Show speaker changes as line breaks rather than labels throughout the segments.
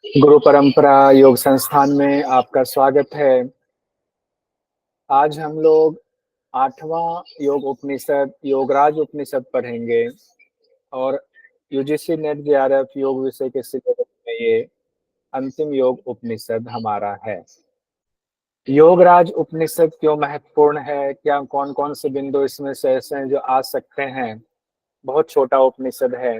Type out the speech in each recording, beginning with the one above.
गुरु परंपरा योग संस्थान में आपका स्वागत है। आज हम लोग 8वां योग उपनिषद योगराज उपनिषद पढ़ेंगे और यूजीसी नेट जेआरएफ योग विषय के सिलेबस में ये अंतिम योग उपनिषद हमारा है। योगराज उपनिषद क्यों महत्वपूर्ण है, क्या कौन कौन से बिंदु इसमें से ऐसे हैं जो आ सकते हैं। बहुत छोटा उपनिषद है।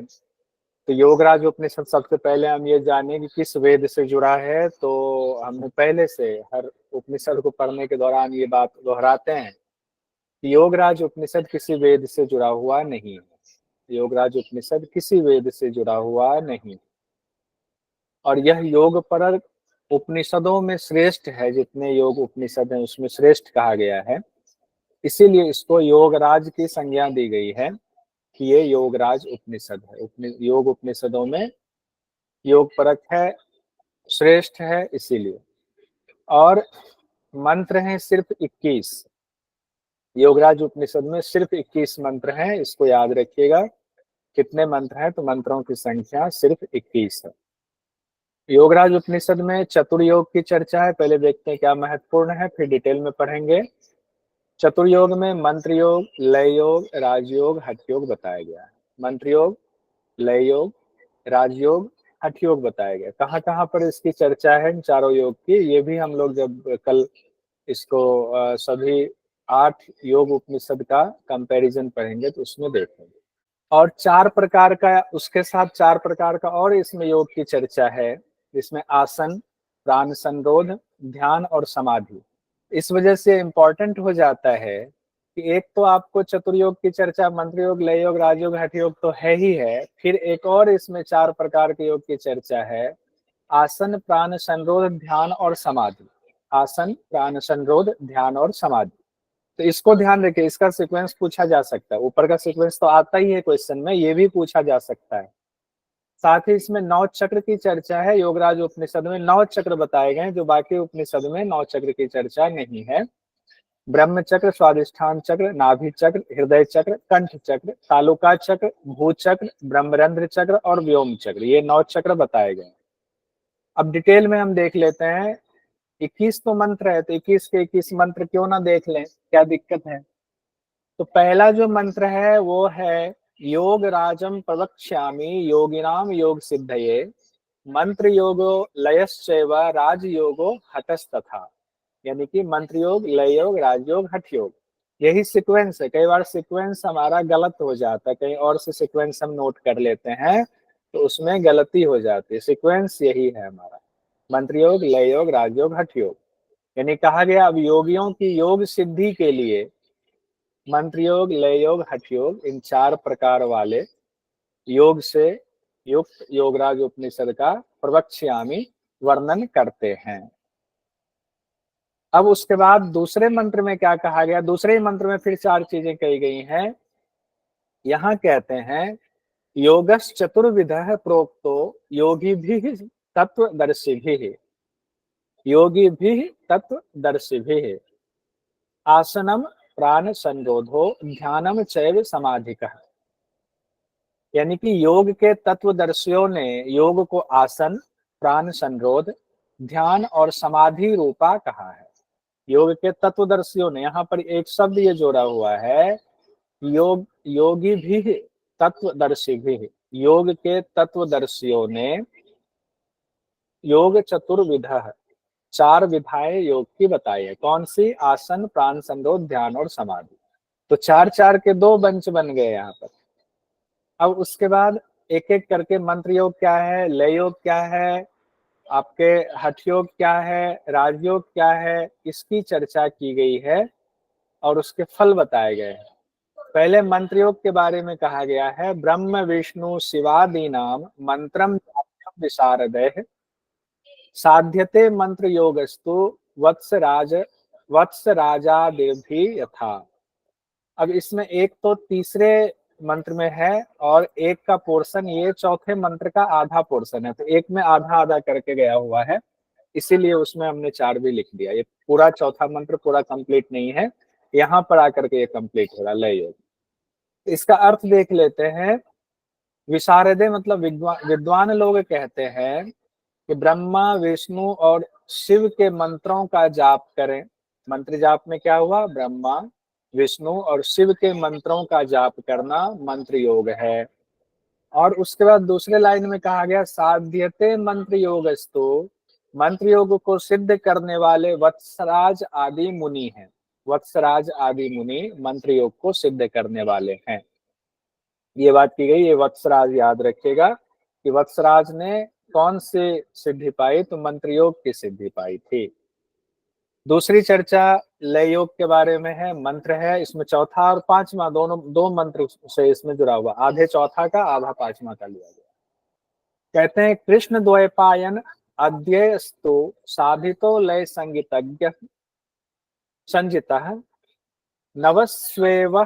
तो योगराज उपनिषद सबसे पहले हम ये जानें कि किस वेद से जुड़ा है। तो हम पहले से हर उपनिषद को पढ़ने के दौरान ये बात दोहराते हैं कि योगराज उपनिषद किसी वेद से जुड़ा हुआ नहीं है। योगराज उपनिषद किसी वेद से जुड़ा हुआ नहीं और यह योग पर उपनिषदों में श्रेष्ठ है। जितने योग उपनिषद हैं उसमें श्रेष्ठ कहा गया है, इसीलिए इसको योगराज की संज्ञा दी गई है कि ये योगराज उपनिषद है। योग उपनिषदों में योग परक है, श्रेष्ठ है इसीलिए। और मंत्र हैं सिर्फ 21। योगराज उपनिषद में सिर्फ 21 मंत्र हैं, इसको याद रखिएगा। कितने मंत्र हैं? तो मंत्रों की संख्या सिर्फ 21 है। योगराज उपनिषद में चतुर्योग की चर्चा है। पहले देखते हैं क्या महत्वपूर्ण है, फिर डिटेल में पढ़ेंगे। चतुर्योग में मंत्र योग, लय योग, राजयोग, हठ योग बताया गया है। मंत्र योग, लय योग, राजयोग, हठ योग बताया गया। कहाँ कहाँ पर इसकी चर्चा है इन चारों योग की, ये भी हम लोग जब कल इसको सभी 8 योग उपनिषद का कंपैरिजन पढ़ेंगे तो उसमें देखेंगे। और 4 प्रकार का, उसके साथ 4 प्रकार का और इसमें योग की चर्चा है, जिसमें आसन, प्राण संरोध, ध्यान और समाधि। इस वजह से इंपॉर्टेंट हो जाता है कि एक तो आपको चतुर्योग की चर्चा मंत्र योग, लय योग, राजयोग, हठ योग तो है ही है, फिर एक और इसमें 4 प्रकार के योग की चर्चा है, आसन, प्राण संरोध, ध्यान और समाधि। आसन, प्राण संरोध, ध्यान और समाधि। तो इसको ध्यान रखिए, इसका सीक्वेंस पूछा जा सकता है। ऊपर का सीक्वेंस तो आता ही है क्वेश्चन में, ये भी पूछा जा सकता है। साथ ही इसमें 9 चक्र की चर्चा है। योगराज उपनिषद में 9 चक्र बताए गए, जो बाकी उपनिषद में 9 चक्र की चर्चा नहीं है। ब्रह्म चक्र, स्वादिष्ठान चक्र, नाभि चक्र, हृदय चक्र, कंठ चक्र, तालुका चक्र, भू चक्र, ब्रह्मरंध्र चक्र और व्योम चक्र, ये 9 चक्र बताए गए। अब डिटेल में हम देख लेते हैं। 21 तो मंत्र है, तो 21 के 21 मंत्र क्यों ना देख लें, क्या दिक्कत है। तो पहला जो मंत्र है वो है योग राजम प्रवक्ष्यामि योगिनाम योग सिद्धये मंत्र योगो लयश्चैव राज योगो हठस्तथा। यानी कि मंत्र योग, लय योग, राजयोग, हठ योग, यही सीक्वेंस है। कई बार सीक्वेंस हमारा गलत हो जाता है, कहीं और से सीक्वेंस हम नोट कर लेते हैं तो उसमें गलती हो जाती है। सीक्वेंस यही है हमारा, मंत्र योग, लय योग, राजयोग, हठ योग। यानी कहा गया अब योगियों की योग सिद्धि के लिए मंत्र योग, लय योग, हठ योग, इन 4 प्रकार वाले योग से युक्त योगराज उपनिषद का प्रवक्ष्यामि वर्णन करते हैं। अब उसके बाद दूसरे मंत्र में क्या कहा गया, दूसरे ही मंत्र में फिर 4 चीजें कही गई हैं। यहां कहते हैं योगस् चतुर्विधः प्रोक्तो योगिभिः तत्वदर्शिभिः, योगिभिः तत्वदर्शिभिः आसनम प्राण संरोधो ध्यानम चैव समाधिकः। यानी कि योग के तत्वदर्शियों ने योग को आसन, प्राण संरोध, ध्यान और समाधि रूपा कहा है। योग के तत्वदर्शियों ने, यहाँ पर एक शब्द ये जोड़ा हुआ है, योग योगी भी तत्वदर्शी भी। योग के तत्वदर्शियों ने योग चतुर्विधा, 4 विधाएं योग की बताई है। कौन सी? आसन, प्राण संरोध, ध्यान और समाधि। तो 4 4 के 2 बंच बन गए यहाँ पर। अब उसके बाद एक एक करके मंत्र योग क्या है, लय योग क्या है, आपके हठ योग क्या है, राजयोग क्या है, इसकी चर्चा की गई है और उसके फल बताए गए हैं। पहले मंत्र योग के बारे में कहा गया है, ब्रह्म विष्णु शिवादीनाम मंत्रम विशारदः साध्यते मंत्र योगस्तु वत्स राजादेवि यथा। अब इसमें एक तो तीसरे मंत्र में है और एक का पोर्शन ये चौथे मंत्र का आधा पोर्शन है, तो एक में आधा आधा करके गया हुआ है, इसीलिए उसमें हमने 4 भी लिख दिया। ये पूरा चौथा मंत्र पूरा कंप्लीट नहीं है, यहाँ पर आकर के ये कंप्लीट हो रहा लय योग। इसका अर्थ देख लेते हैं। विशारदे मतलब विद्वान लोग कहते हैं कि ब्रह्मा विष्णु और शिव के मंत्रों का जाप करें। मंत्र जाप में क्या हुआ? ब्रह्मा विष्णु और शिव के मंत्रों का जाप करना मंत्र योग है। और उसके बाद दूसरे लाइन में कहा गया साध्यते मंत्र योगस्तु, मंत्र योग को सिद्ध करने वाले वत्सराज आदि मुनि हैं। वत्सराज आदि मुनि मंत्र योग को सिद्ध करने वाले हैं। ये बात की गई, ये वत्सराज याद रखिएगा कि वत्सराज ने कौन से सिद्धि पाई? तो मंत्र योग की सिद्धि पाई थी। दूसरी चर्चा लय योग के बारे में है, मंत्र है। इसमें चौथा और पांचवा दोनों दो मंत्र से इसमें जुड़ा हुआ, आधे चौथा का आधा पांचवा का लिया गया। कहते हैं कृष्ण द्वैपायन अध्ययस्तु साधितो लय संगीतज्ञ संजितः नवस्वेव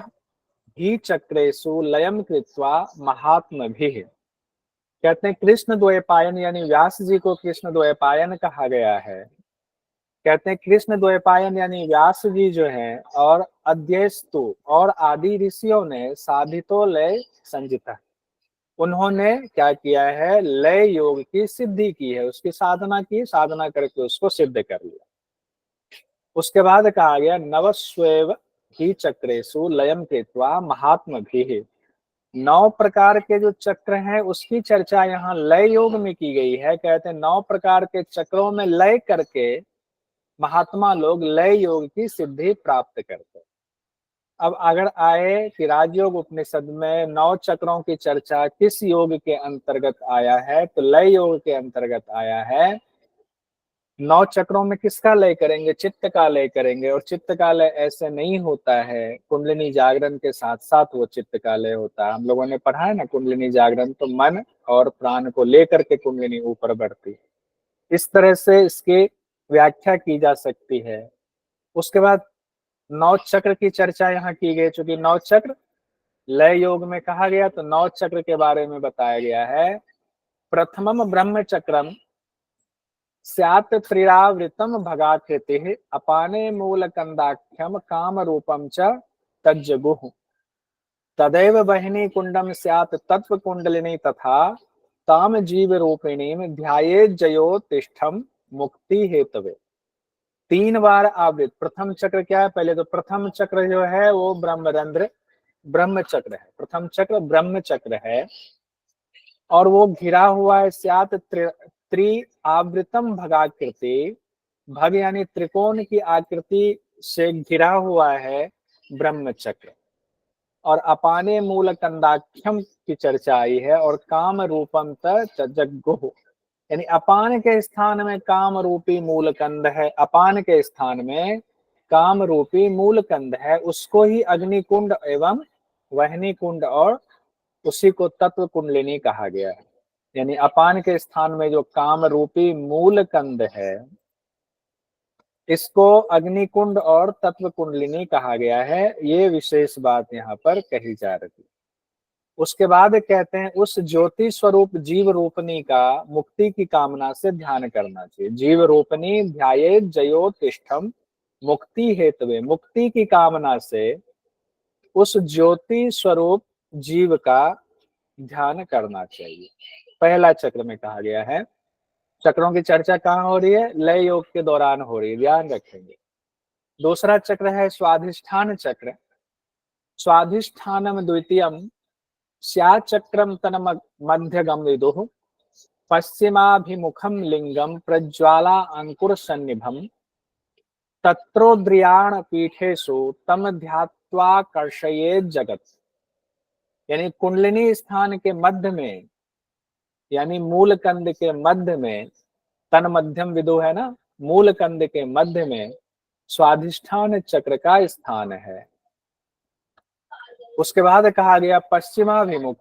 ही चक्रेषु लयम कृत्वा महात्मभिः। कहते हैं कृष्ण द्वैपायन यानी व्यास जी को कृष्ण द्वैपायन कहा गया है। कहते हैं कृष्ण द्वैपायन यानी व्यास जी जो हैं और अध्ययस्तु और आदि ऋषियों ने साधितो लय संजिता, उन्होंने क्या किया है? लय योग की सिद्धि की है, उसकी साधना की, साधना करके उसको सिद्ध कर लिया। उसके बाद कहा गया नवस्वेव ही चक्रेषु लयम कृत्वा महात्म भी, 9 प्रकार के जो चक्र हैं उसकी चर्चा यहाँ लय योग में की गई है। कहते हैं 9 प्रकार के चक्रों में लय करके महात्मा लोग लय योग की सिद्धि प्राप्त करते हैं। अब अगर आए कि राजयोग उपनिषद में 9 चक्रों की चर्चा किस योग के अंतर्गत आया है? तो लय योग के अंतर्गत आया है। 9 चक्रों में किसका लय करेंगे? चित्त का लय करेंगे। और चित्त का लय ऐसे नहीं होता है, कुंडलिनी जागरण के साथ साथ वो चित्त का लय होता है। हम लोगों ने पढ़ा है ना कुंडलिनी जागरण, तो मन और प्राण को लेकर के कुंडलिनी ऊपर बढ़ती है। इस तरह से इसकी व्याख्या की जा सकती है। उसके बाद 9 चक्र की चर्चा यहाँ की गई, चूंकि 9 चक्र लय योग में कहा गया तो 9 चक्र के बारे में बताया गया है। प्रथमम ब्रह्म चक्रम स्यात् त्रिरावृतम भगाकृति अपाने मूल कंदाख्यम काम रूपम च तज्जगुः तदैव वहिनी कुंडम स्यात् तत्व कुंडलिनी तथा ताम जीव रूपिणीम ध्याये जयोतिष्ठम मुक्ति हेतवे। 3 बार आवृत। प्रथम चक्र क्या है? पहले तो प्रथम चक्र जो है वो ब्रह्मरंध्र ब्रह्म चक्र है। प्रथम चक्र ब्रह्म चक्र है और वो घिरा हुआ है स्यात् त्रि आवृतम भगाकृति, भग यानी त्रिकोण की आकृति से घिरा हुआ है ब्रह्म चक्र। और अपाने मूल कंदाख्यम की चर्चा आई है और काम रूपम तज्जगुः, यानी अपान के स्थान में काम रूपी मूल कंद है। अपान के स्थान में काम रूपी मूल कंद है, उसको ही अग्नि कुंड एवं वहनी कुंड और उसी को तत्व कुंडलिनी कहा गया है। यानी अपान के स्थान में जो काम रूपी मूल कंद है इसको अग्नि कुंड और तत्व कुंडलिनी कहा गया है। ये विशेष बात यहाँ पर कही जा रही है। उसके बाद कहते हैं उस ज्योति स्वरूप जीव रूपनी का मुक्ति की कामना से ध्यान करना चाहिए। जीव रूपनी ध्याये जयोतिष्ठम मुक्ति हेतवे, मुक्ति की कामना से उस ज्योति स्वरूप जीव का ध्यान करना चाहिए। पहला चक्र में कहा गया है। चक्रों की चर्चा कहाँ हो रही है? लय योग के दौरान हो रही है, ध्यान रखेंगे। दूसरा चक्र है स्वाधिष्ठान चक्र। स्वाधिष्ठानम द्वितीयम स्याचक्रम तन मध्यगम विदुः पश्चिमाभिमुखम लिंगम प्रज्वाला अंकुर सन्निभम तत्रोद्रियाण पीठेषु तम ध्यात्वाकर्षयेत् जगत। यानी कुंडलिनी स्थान के मध्य में, यानी मूल कंद के मध्य में, तन मध्यम विदु है ना, मूल कंद के मध्य में स्वाधिष्ठान चक्र का स्थान है। उसके बाद कहा गया पश्चिमाभिमुख,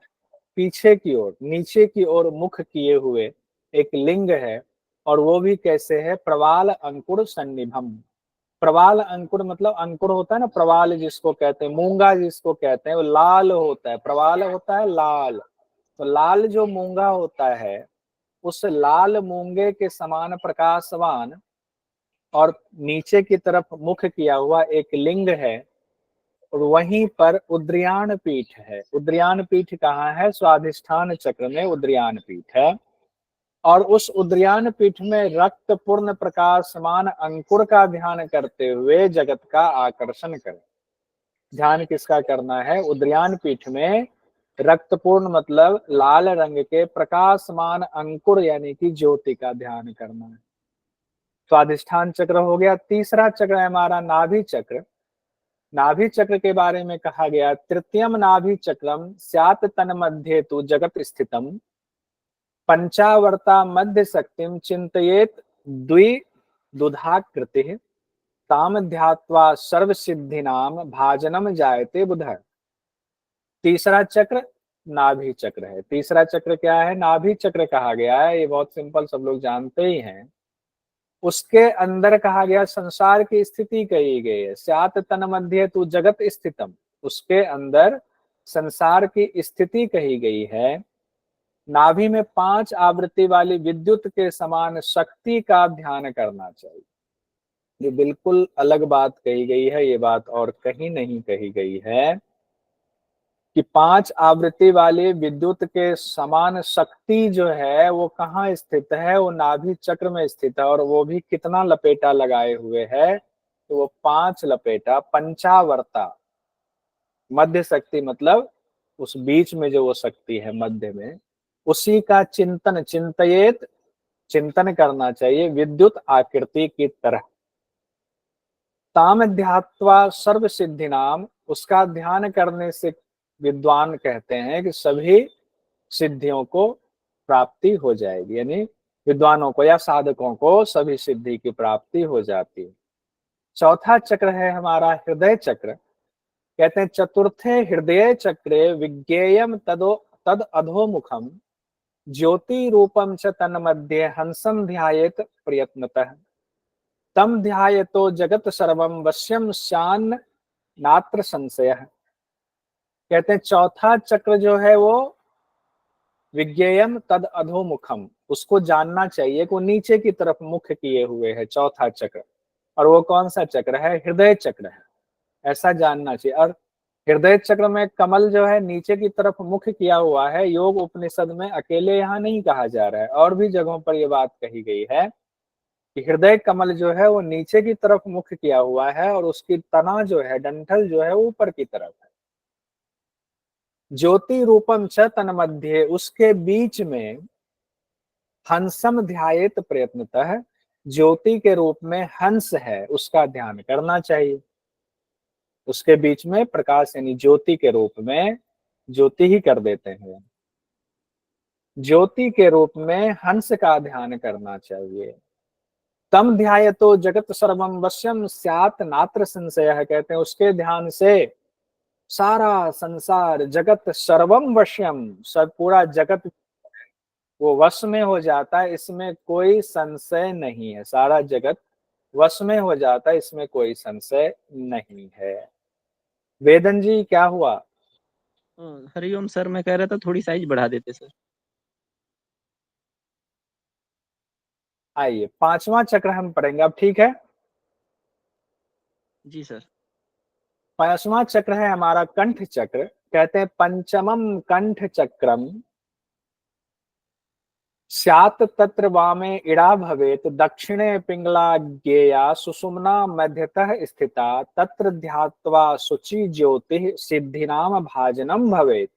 पीछे की ओर, नीचे की ओर मुख किए हुए एक लिंग है। और वो भी कैसे है? प्रवाल अंकुर सन्निभम। प्रवाल अंकुर मतलब अंकुर होता है ना, प्रवाल जिसको कहते हैं, मूंगा जिसको कहते हैं, वो लाल होता है। प्रवाल होता है लाल, तो लाल जो मूंगा होता है उस लाल मूंगे के समान प्रकाशवान और नीचे की तरफ मुख किया हुआ एक लिंग है। और वहीं पर उद्रियाण पीठ है। उद्रियाण पीठ कहाँ है? स्वाधिष्ठान चक्र में उद्रियाण पीठ है। और उस उद्यान पीठ में रक्त पूर्ण प्रकाशमान अंकुर का ध्यान करते हुए जगत का आकर्षण करें। ध्यान किसका करना है? उद्यान पीठ में रक्तपूर्ण मतलब लाल रंग के प्रकाशमान अंकुर यानी कि ज्योति का ध्यान करना है। स्वादिष्ठान चक्र हो गया। तीसरा चक्र है हमारा नाभि चक्र। नाभि चक्र के बारे में कहा गया, तृतीयम नाभि चक्रम स्यात् तन मध्ये तु जगत स्थितम पंचावर्ता मध्य शक्तिम चिंतयेत द्वि दुधाकृति ताम ध्यात्वा सर्व सिद्धि नाम भाजनम जायते बुध। तीसरा चक्र नाभि चक्र है। तीसरा चक्र क्या है? नाभि चक्र कहा गया है, ये बहुत सिंपल, सब लोग जानते ही हैं। उसके अंदर कहा गया संसार की स्थिति कही गई है। स्यात् तन मध्य तु जगत स्थितम, उसके अंदर संसार की स्थिति कही गई है। नाभि में 5 आवृत्ति वाली विद्युत के समान शक्ति का ध्यान करना चाहिए। ये बिल्कुल अलग बात कही गई है, ये बात और कहीं नहीं कही गई है कि 5 आवृत्ति वाली विद्युत के समान शक्ति जो है वो कहाँ स्थित है? वो नाभि चक्र में स्थित है। और वो भी कितना लपेटा लगाए हुए है? तो वो 5 लपेटा पंचावर्ता। मध्य शक्ति मतलब उस बीच में जो वो शक्ति है मध्य में, उसी का चिंतन, चिंतयेत चिंतन करना चाहिए विद्युत आकृति की तरह। ताम ध्यात्वा सर्व सिद्धि नाम, उसका ध्यान करने से विद्वान कहते हैं कि सभी सिद्धियों को प्राप्ति हो जाएगी, यानी विद्वानों को या साधकों को सभी सिद्धि की प्राप्ति हो जाती है। चौथा चक्र है हमारा हृदय चक्र। कहते हैं चतुर्थे हृदय चक्रे विज्ञेयम तद अधोमुखम ज्योति रूपम च तन्मध्ये हंसम ध्यायेत प्रयत्नतः तम ध्यायतो जगत सर्वम वश्यम शान नात्र संशय। कहते हैं चौथा चक्र जो है वो विज्ञेयम तद अधोमुखम, उसको जानना चाहिए कि वो नीचे की तरफ मुख किए हुए है चौथा चक्र। और वो कौन सा चक्र है? हृदय चक्र है, ऐसा जानना चाहिए। और हृदय चक्र में कमल जो है नीचे की तरफ मुख किया हुआ है। योग उपनिषद में अकेले यहाँ नहीं कहा जा रहा है, और भी जगहों पर ये बात कही गई है कि हृदय कमल जो है वो नीचे की तरफ मुख किया हुआ है और उसकी तना जो है, डंठल जो है, ऊपर की तरफ है। ज्योति रूपम च तन मध्य, उसके बीच में हंसम ध्यायेत प्रयत्नतः, ज्योति के रूप में हंस है, उसका ध्यान करना चाहिए। उसके बीच में प्रकाश यानी ज्योति के रूप में, ज्योति ही कर देते हैं, ज्योति के रूप में हंस का ध्यान करना चाहिए। तम ध्यायतो जगत सर्वम वश्यम स्यात् नात्र संशय। कहते हैं उसके ध्यान से सारा संसार, जगत सर्वम वश्यम, सब पूरा जगत वो वश में हो जाता है, इसमें कोई संशय नहीं है। सारा जगत वश में हो जाता है, इसमें कोई संशय नहीं है। वेदन जी क्या हुआ?
हरिओम सर, मैं कह रहा था थोड़ी साइज बढ़ा देते सर।
आइए 5वां चक्र हम पढ़ेंगे अब, ठीक है?
जी सर।
5वां चक्र है हमारा कंठ चक्र। कहते हैं पंचमम कंठ चक्रम स्यात् तत्र वामे इड़ा भवेत दक्षिणे पिंगला ज्ञेया सुषुम्ना मध्यतः स्थिता तत्र ध्यात्वा शुचि ज्योति सिद्धिनाम भाजनम भवेत।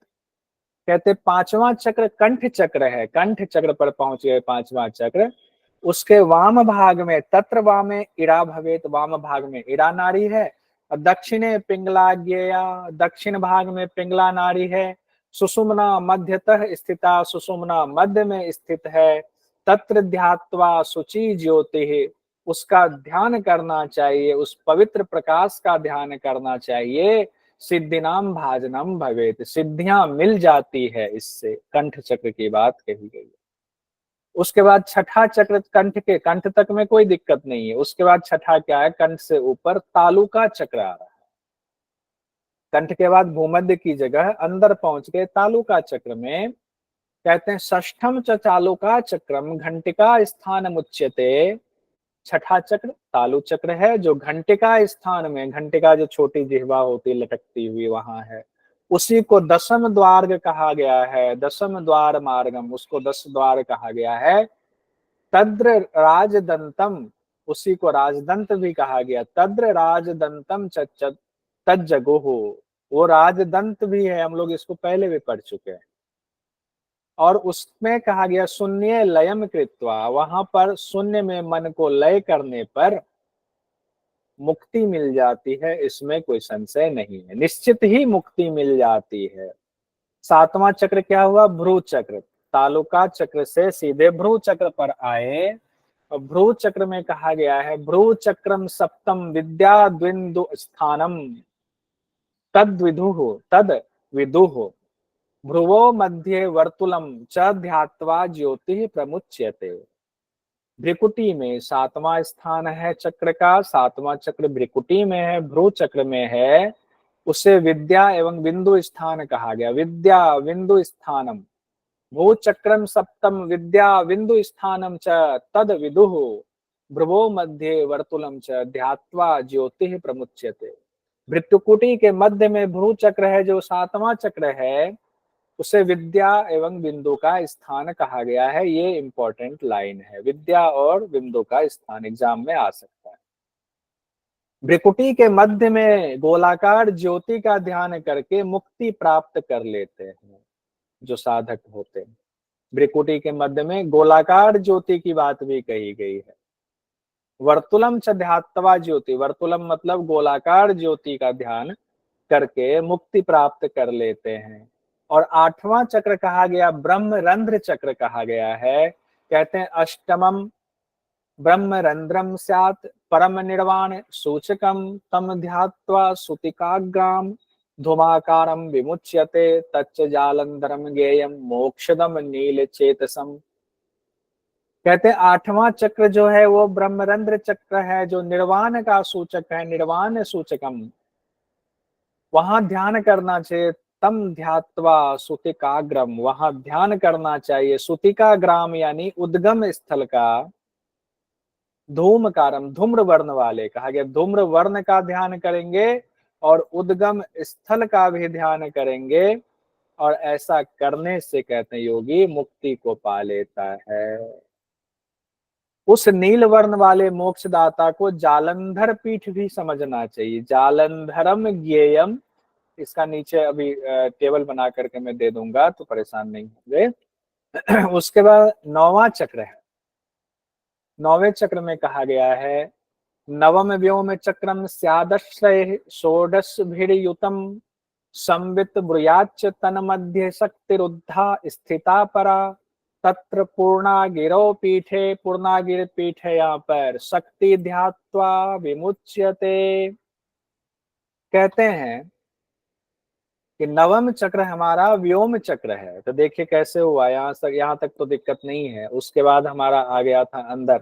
कहते 5वां चक्र कंठ चक्र है। कंठ चक्र पर पहुंच गए 5वां चक्र। उसके वाम भाग में तत्र वामे इड़ा भवेत, वाम भाग में इड़ा नाड़ी है। और दक्षिणे पिंगला ज्ञेया, दक्षिण भाग में पिंगला नाड़ी है। सुषुम्ना मध्यतः स्थिता, सुषुम्ना मध्य में स्थित है। तत्र ध्यात्वा शुचि ज्योति, उसका ध्यान करना चाहिए, उस पवित्र प्रकाश का ध्यान करना चाहिए। सिद्धिनाम भाजनम भवेत, सिद्धियां मिल जाती है इससे। कंठ चक्र की बात कही गई है। उसके बाद छठा चक्र, कंठ के कंठ तक में कोई दिक्कत नहीं है। उसके बाद छठा क्या है? कंठ से ऊपर तालु का चक्र आ रहा है। कंठ के बाद भूमध्य की जगह अंदर पहुंच के तालु का चक्र में कहते हैं षष्ठम च चालु का चक्रम घंटिका स्थान मुच्यते। छठा चक्र तालु चक्र है, जो घंटिका स्थान में, घंटिका जो छोटी जिह्वा होती लटकती हुई वहां है, उसी को दशम द्वार कहा गया है। दशम द्वार मार्गम, उसको 10 द्वार कहा गया है। तद्र राजदंतम, उसी को राजदंत भी कहा गया। तद्र राजदंतम तज्जगो हो, वो राजदंत भी है, हम लोग इसको पहले भी पढ़ चुके हैं। और उसमें कहा गया शून्य लयम कृत्वा, वहां पर शून्य में मन को लय करने पर मुक्ति मिल जाती है, इसमें कोई संशय नहीं है, निश्चित ही मुक्ति मिल जाती है। सातवां चक्र क्या हुआ? भ्रू चक्र। तालुका चक्र से सीधे भ्रू चक्र पर आए, और भ्रू चक्र में कहा गया है भ्रू चक्रम सप्तम विद्या द्विंदु स्थानम तद विदुः भ्रुवो मध्ये वर्तुलम च ध्यात्वा ज्योति प्रमुच्यते। भ्रिकुटी में सातवां स्थान है चक्र का, सातवां चक्र भ्रिकुटी में है, भ्रू चक्र में है, उसे विद्या एवं बिंदु स्थान कहा गया। विद्या बिंदु स्थानम भू चक्रम सप्तम विद्या बिंदु स्थानम च तद विदुः भ्रुवो मध्ये वर्तुलम च ध्यात्वा ज्योति प्रमुच्यते। भृत्युकुटी के मध्य में भ्रू चक्र है, जो सातवां चक्र है, उसे विद्या एवं बिंदु का स्थान कहा गया है। ये इंपॉर्टेंट लाइन है, विद्या और बिंदु का स्थान एग्जाम में आ सकता है। भ्रिकुटी के मध्य में गोलाकार ज्योति का ध्यान करके मुक्ति प्राप्त कर लेते हैं जो साधक होते हैं। भ्रिकुटी के मध्य में गोलाकार ज्योति की बात भी कही गई है। वर्तुलम च ध्यात्वा ज्योति, वर्तुलम मतलब गोलाकार ज्योति का ध्यान करके मुक्ति प्राप्त कर लेते हैं। और आठवां चक्र कहा गया ब्रह्मरंध्र चक्र कहा गया है। कहते हैं अष्टमम ब्रह्मरंध्रम स्यात् परम निर्वाण सूचकम तम ध्यात्वा सुतिकाग्राम धूमाकारम विमुच्यते तच्च जालंधरम गेयम मोक्षदम नील चेतसम। कहते हैं आठवां चक्र जो है वो ब्रह्मरंध्र चक्र है, जो निर्वाण का सूचक है, निर्वाण सूचकम, वहां ध्यान करना चाहिए। तम ध्यात्वा सुतिकाग्रम, वहां ध्यान करना चाहिए सुतिका ग्राम यानी उद्गम स्थल का। धूमकारम धूम्र वर्ण वाले कहा गया, धूम्र वर्ण का ध्यान करेंगे और उद्गम स्थल का भी ध्यान करेंगे, और ऐसा करने से कहते हैं योगी मुक्ति को पा लेता है। उस नील वर्ण वाले मोक्षदाता को जालंधर पीठ भी समझना चाहिए। जालंधरम ज्ञेयम, इसका नीचे अभी टेबल बना करके मैं दे दूंगा तो परेशान नहीं होंगे। उसके बाद नौवां चक्र है। नौवें चक्र में कहा गया है नवम व्योम चक्रम स्यादश्रय षोडश भिर्युतम संवित ब्रूयाच्च तन मध्य शक्तिरुद्धा स्थिता परा तत्र पूर्णागिरो पीठे, पूर्णागिर पीठ है यहाँ पर, शक्ति ध्यात्वा विमुच्यते। कहते हैं कि नवम चक्र हमारा व्योम चक्र है। तो देखिए कैसे हुआ, यहाँ तक तो दिक्कत नहीं है। उसके बाद हमारा आ गया था अंदर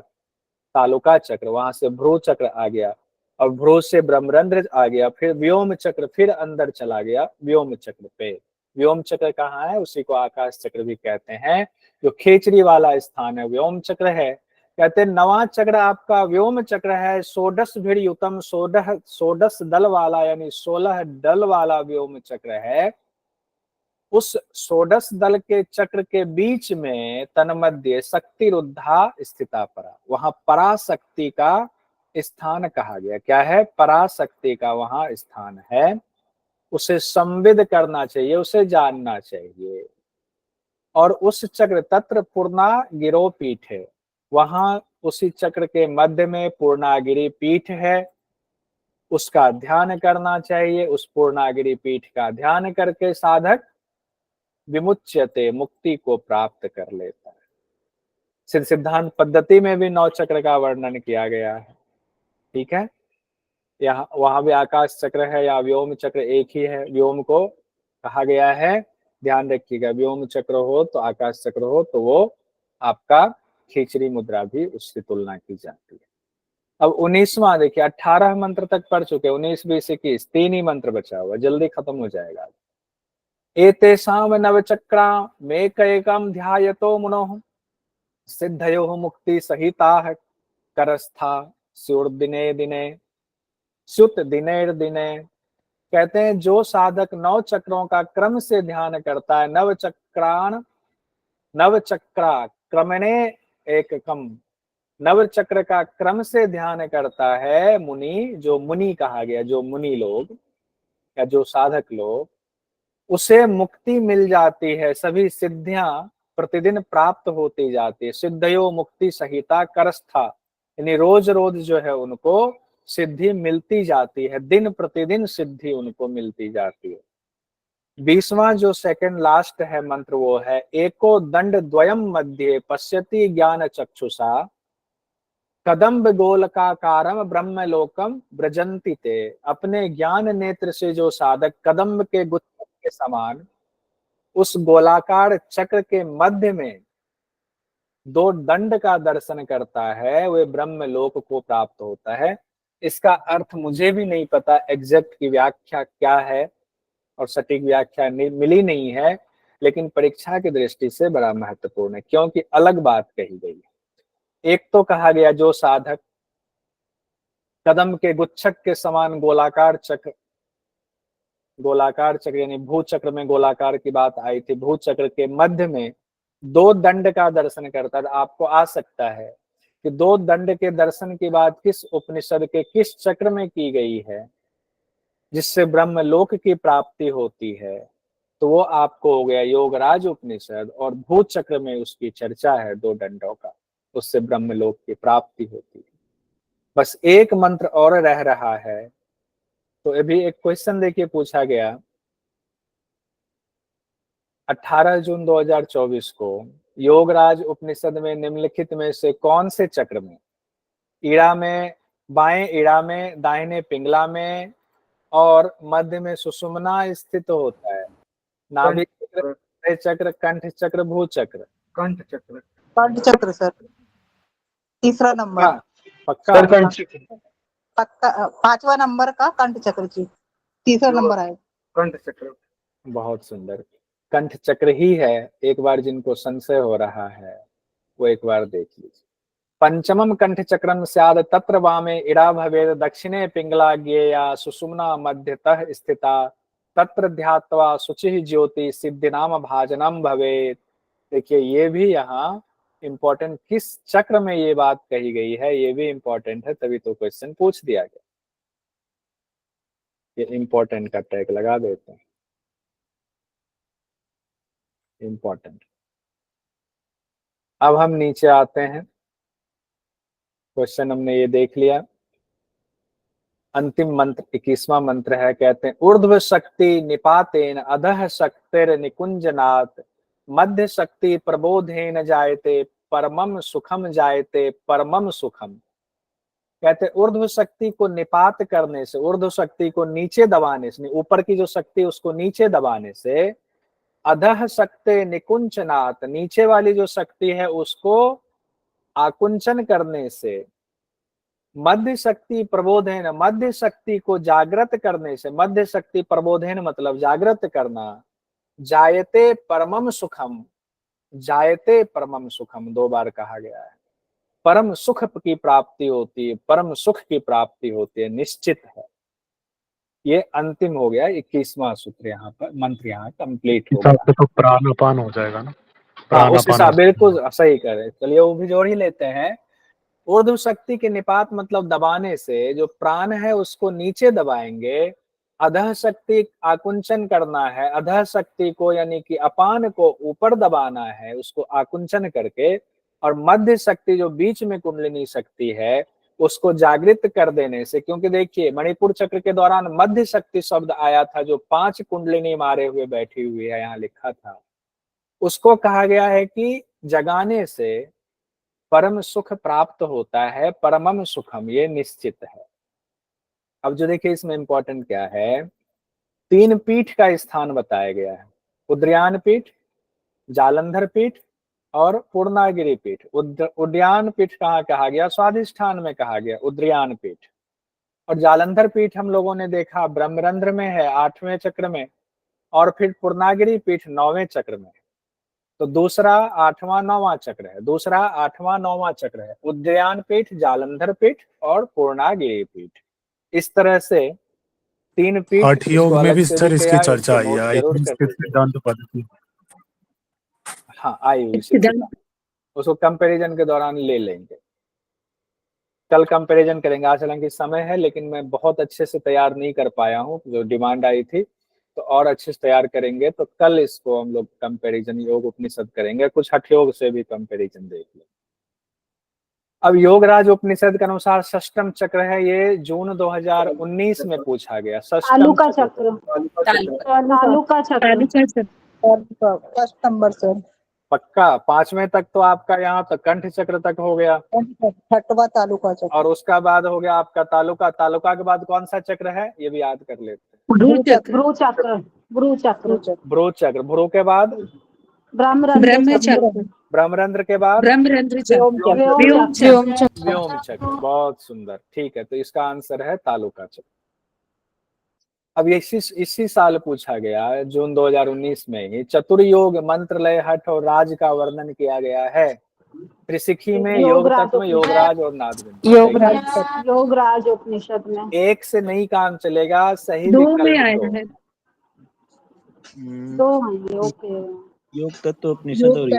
तालुका चक्र, वहां से भ्रू चक्र आ गया, और भ्रू से ब्रह्मरंध्र आ गया, फिर व्योम चक्र, फिर अंदर चला गया व्योम चक्र पे। व्योम चक्र कहाँ है? उसी को आकाश चक्र भी कहते हैं, जो खेचरी वाला स्थान है व्योम चक्र है। कहते हैं नवा चक्र आपका व्योम चक्र है, षोडश भीड़ युतम, षोडश दल वाला यानी 16 दल वाला व्योम चक्र है। उस षोडश दल के चक्र के बीच में तन्मध्य शक्ति रुद्धा स्थिता परा, वहां पराशक्ति का स्थान कहा गया। क्या है? पराशक्ति का वहां स्थान है। उसे संविद करना चाहिए, उसे जानना चाहिए। और उस चक्र तत्र पूर्णागिरो पीठ है, वहां उसी चक्र के मध्य में पूर्णागिरी पीठ है, उसका ध्यान करना चाहिए। उस पूर्णागिरी पीठ का ध्यान करके साधक विमुच्यते, मुक्ति को प्राप्त कर लेता है। सिद्ध सिद्धांत पद्धति में भी 9 चक्र का वर्णन किया गया है। ठीक है, यहाँ वहां भी आकाश चक्र है या व्योम चक्र एक ही है। व्योम को कहा गया है, ध्यान रखिएगा, व्योम चक्र हो तो आकाश चक्र हो तो वो आपका खिचड़ी मुद्रा भी उससे तुलना की जाती है। अब 19वां देखिए, 18 मंत्र तक पढ़ चुके, 19 20 21 3 ही मंत्र बचा हुआ, जल्दी खत्म हो जाएगा। एतेषां नवचक्रा मेकैकं ध्यायतो मुनोः सिद्धयोः मुक्ति सहिताः करस्था स्युर्दिने दिने स्युत दिनेर दिने। कहते हैं जो साधक 9 चक्रों का क्रम से ध्यान करता है, नवचक्रा क्रमणे एककम, नव चक्र का क्रम से ध्यान करता है मुनि, जो मुनि कहा गया, जो मुनि लोग या जो साधक लोग, उसे मुक्ति मिल जाती है, सभी सिद्धियां प्रतिदिन प्राप्त होती जाती है। सिद्धयो मुक्ति सहिता करस्था, यानी रोज रोज जो है उनको सिद्धि मिलती जाती है, दिन प्रतिदिन सिद्धि उनको मिलती जाती है। 20वां जो सेकंड लास्ट है मंत्र वो है, एको दंड द्वयम मध्ये पश्यति ज्ञान चक्षुषा कदम्ब गोलकाकारम ब्रह्मलोकम ब्रजंती ते। अपने ज्ञान नेत्र से जो साधक कदम्ब के गुच्छ के समान उस गोलाकार चक्र के मध्य में दो दंड का दर्शन करता है, वे ब्रह्म लोक को प्राप्त होता है। इसका अर्थ मुझे भी नहीं पता एग्जैक्ट की व्याख्या क्या है, और सटीक व्याख्या मिली नहीं है, लेकिन परीक्षा की दृष्टि से बड़ा महत्वपूर्ण है, क्योंकि अलग बात कही गई है। एक तो कहा गया जो साधक कदम के गुच्छक के समान गोलाकार चक्र यानी भू चक्र में गोलाकार की बात आई थी, भू चक्र के मध्य में दो दंड का दर्शन करता है। आपको आ सकता है कि दो दंड के दर्शन की बात किस उपनिषद के किस चक्र में की गई है जिससे ब्रह्मलोक की प्राप्ति होती है, तो वो आपको हो गया योगराज उपनिषद, और भू चक्र में उसकी चर्चा है दो दंडों का, उससे ब्रह्मलोक की प्राप्ति होती है। बस एक मंत्र और रह रहा है, तो अभी एक क्वेश्चन देखिए पूछा गया 18 जून 2024 को, योगराज उपनिषद में निम्नलिखित में से कौन से चक्र में, ईड़ा में, बाएं ईड़ा में, दाहिने पिंगला में और मध्य में सुषुम्ना स्थित होता है? नाभि चक्र, हृदय चक्र, कंठ चक्र, भू चक्र?
कंठ चक्र।
कंठ चक्र सर, तीसरा नंबर।
पक्का?
सर कंठ चक्र।
पक्का 5वां नंबर का कंठ चक्र जी, तीसरा नंबर है
कंठ चक्र।
बहुत सुंदर, कंठ चक्र ही है। एक बार जिनको संशय हो रहा है वो एक बार देख लीजिए। पंचमम कंठ चक्रम स्याद तत्र वामे इड़ा भवेद दक्षिणे पिंगला ज्ञेया सुषुम्ना मध्यतः स्थिता तत्र ध्यात्वा शुचि ज्योति सिद्धि नाम भाजनम भवेत। देखिए ये भी यहाँ इंपॉर्टेंट, किस चक्र में ये बात कही गई है ये भी इंपॉर्टेंट है, तभी तो क्वेश्चन पूछ दिया गया। ये इंपॉर्टेंट का टैग लगा देते हैं, इंपॉर्टेंट। अब हम नीचे आते हैं, क्वेश्चन हमने ये देख लिया। अंतिम मंत्र 21वां मंत्र है, कहते हैं ऊर्ध्व शक्ति निपातेन अधः शक्तिर निकुंजनात् मध्य शक्ति प्रबोधेन जायते परमम सुखम जायते परमम सुखम। कहते ऊर्ध्व शक्ति को निपात करने से, ऊर्ध्व शक्ति को नीचे दबाने से, ऊपर की जो शक्ति उसको नीचे दबाने से, अधः शक्ति निकुंचनात्, नीचे वाली जो शक्ति है उसको आकुंचन करने से, मध्य शक्ति प्रबोधन, मध्य शक्ति को जागृत करने से, मध्य शक्ति प्रबोधन मतलब जागृत करना, जायते परमम सुखम, जायते परमम सुखम 2 बार कहा गया है। परम सुख की प्राप्ति होती है, परम सुख की प्राप्ति होती है, निश्चित है। ये अंतिम हो गया 21वां सूत्र, यहाँ पर मंत्र यहाँ कंप्लीट हो गया।
तो प्राण अपान हो जाएगा ना?
हाँ उस हिसाब, बिल्कुल सही करे। चलिए वो भी जोड़ ही लेते हैं। ऊर्ध्व शक्ति के निपात मतलब दबाने से, जो प्राण है उसको नीचे दबाएंगे। अधः शक्ति आकुंचन करना है, अधः शक्ति को यानी कि अपान को ऊपर दबाना है उसको आकुंचन करके, और मध्य शक्ति जो बीच में कुंडलिनी शक्ति है उसको जागृत कर देने से। क्योंकि देखिए मणिपुर चक्र के दौरान मध्य शक्ति शब्द आया था, जो 5 कुंडलिनी मारे हुए बैठी हुई है, यहाँ लिखा था, उसको कहा गया है कि जगाने से परम सुख प्राप्त होता है, परमम सुखम, ये निश्चित है। अब जो देखिए इसमें इंपॉर्टेंट क्या है, 3 पीठ का स्थान बताया गया है, उद्यान पीठ, जालंधर पीठ और पूर्णागिरि पीठ। उद्यान पीठ कहाँ कहा गया? स्वाधिष्ठान में कहा गया उद्यान पीठ। और जालंधर पीठ हम लोगों ने देखा ब्रह्मरंध्र में है 8वें चक्र में, और फिर पूर्णागिरि पीठ 9वें चक्र में। तो दूसरा 8वां 9वां चक्र है, दूसरा 8वां 9वां चक्र है, उद्यान पीठ, जालंधर पीठ और पूर्णागिरि पीठ। इस तरह से 3 पीठ।
हठ योग में भी सर इसकी चर्चा
इसको
आई
नोट
है,
जरूर कर लीजिए।
सिद्धांत पद्धति।
हाँ आई हुई, उसको कंपैरिजन के दौरान ले लेंगे। कल कंपैरिजन करेंगे। आज हालांकि समय है, लेकिन मैं बहुत अच्छे से तैयार नहीं कर पाया हूँ, जो डिमांड आई थी, तो और अच्छे से तैयार करेंगे तो कल इसको हम लोग कंपैरिजन योग उपनिषद करेंगे, कुछ हठ योग से भी कंपैरिजन देख लें। अब योगराज उपनिषद के अनुसार षष्टम चक्र है, ये जून 2019 में पूछा गया।
तालु का
षष्टम
चक्र,
तालु
का चक्र,
फर्स्ट नंबर सर।
पक्का 5वें तक तो आपका यहाँ तक कंठ चक्र तक हो गया,
छठवा तालु का चक्र,
और उसका बाद हो गया आपका तालुका। तालुका के बाद कौन सा चक्र है ये भी याद कर लेते हैं।
भ्रू चक्र,
भ्रू चक्र। भ्रू के बाद
ब्रह्म चक्र,
ब्रह्मरंध्र के बाद
ब्रह्मरंध्र
व्योम चक्र। बहुत सुंदर, ठीक है, तो इसका आंसर है तालुका चक्र। अब इसी साल पूछा गया, जून 2019 में ही, चतुर्योग मंत्र लय हठ और राज का वर्णन किया गया है। त्रिशिखी में, योग तत्व में, योगराज और नादविंद।
योगराज उपनिषद में
एक से नहीं काम चलेगा, सही
दो
विकल्प
में आया
दो।
है, दो हैं, ओके।
योग तत्व उपनिषद और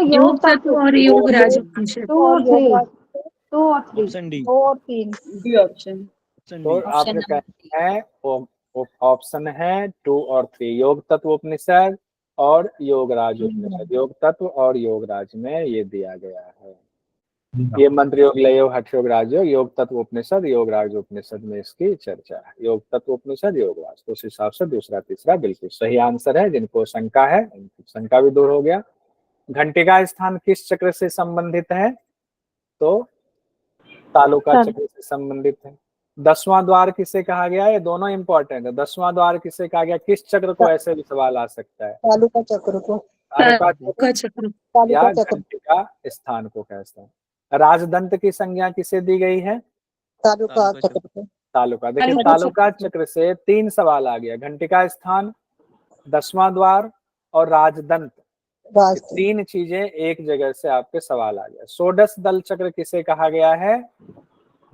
योग तत्व और योगराज उपनिषद, 2 और 3,
ऑप्शन डी।
2 और 3
ऑप्शन
तो आपके कहना है ऑप्शन है 2 और 3, योग तत्व उपनिषद और योगराज उपनिषद। योग तत्व और योगराज में ये दिया गया है। ये मंत्र योग, लय योग, हठ योग, राजयोग, योग तत्व उपनिषद, योगराज उपनिषद में इसकी चर्चा है। योग तत्व उपनिषद, योगराज, तो उस हिसाब से दूसरा तीसरा बिल्कुल सही आंसर है। जिनको शंका है उनकी शंका भी दूर हो गया। घंटिका स्थान किस चक्र से संबंधित है? तो तालुका चक्र से संबंधित है। 10वां द्वार किसे कहा गया? ये दोनों इंपॉर्टेंट है। 10वां द्वार किसे कहा गया? किस चक्र को? ऐसे भी सवाल आ सकता है।
तालुका चक्र को,
तालुका चक्र या घंटिका स्थान को कहते हैं। राजदंत की संज्ञा किसे दी गई है?
तालुका चक्र को।
तालुका। देखिए तालुका चक्र से 3 सवाल आ गया, घंटिका स्थान, 10वां द्वार और राजदंत। 3 चीजें एक जगह से आपके सवाल आ गया। षोडश दल चक्र किसे कहा गया है?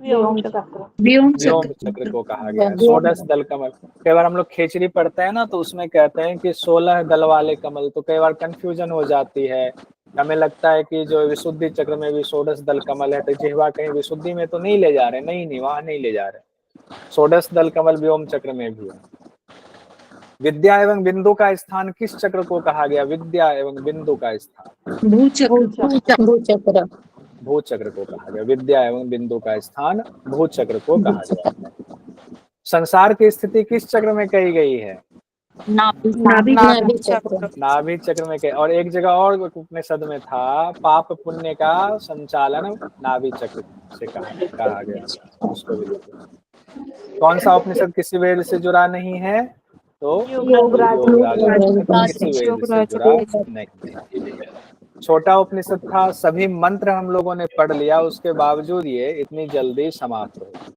व्योम चक्र,
व्योम चक्र को कहा गया है। षोडश दल कमल, कई बार हम लोग खिचड़ी पढ़ते हैं ना, तो उसमें कहते हैं कि 16 दल वाले कमल, तो कई बार कंफ्यूजन हो जाती है। हमें लगता है कि जो विशुद्धि चक्र में भी षोडश दल कमल है, तो जिह्वा कहीं विशुद्धि में तो नहीं ले जा रहे? नहीं, वहां नहीं ले जा रहे। षोडश दल कमल व्योम चक्र में भी है। विद्या एवं बिंदु का स्थान किस चक्र को कहा गया? विद्या एवं बिंदु का स्थान
भू चक्र,
भू चक्र को कहा गया। विद्या एवं बिंदु का स्थान भू चक्र को कहा गया। संसार की स्थिति किस चक्र में कही गई है?
नाभि चक्र,
नाभि चक्र में कही। और एक जगह और उपनिषद में था, पाप पुण्य का संचालन नाभि चक्र से कहा गया। उसको भी देखो। कौन सा उपनिषद किसी वेद से जुड़ा नहीं है? तो योगराज किसी वेद से जुड़ा नहीं। छोटा उपनिषद था, सभी मंत्र हम लोगों ने पढ़ लिया, उसके बावजूद ये इतनी जल्दी समाप्त हो।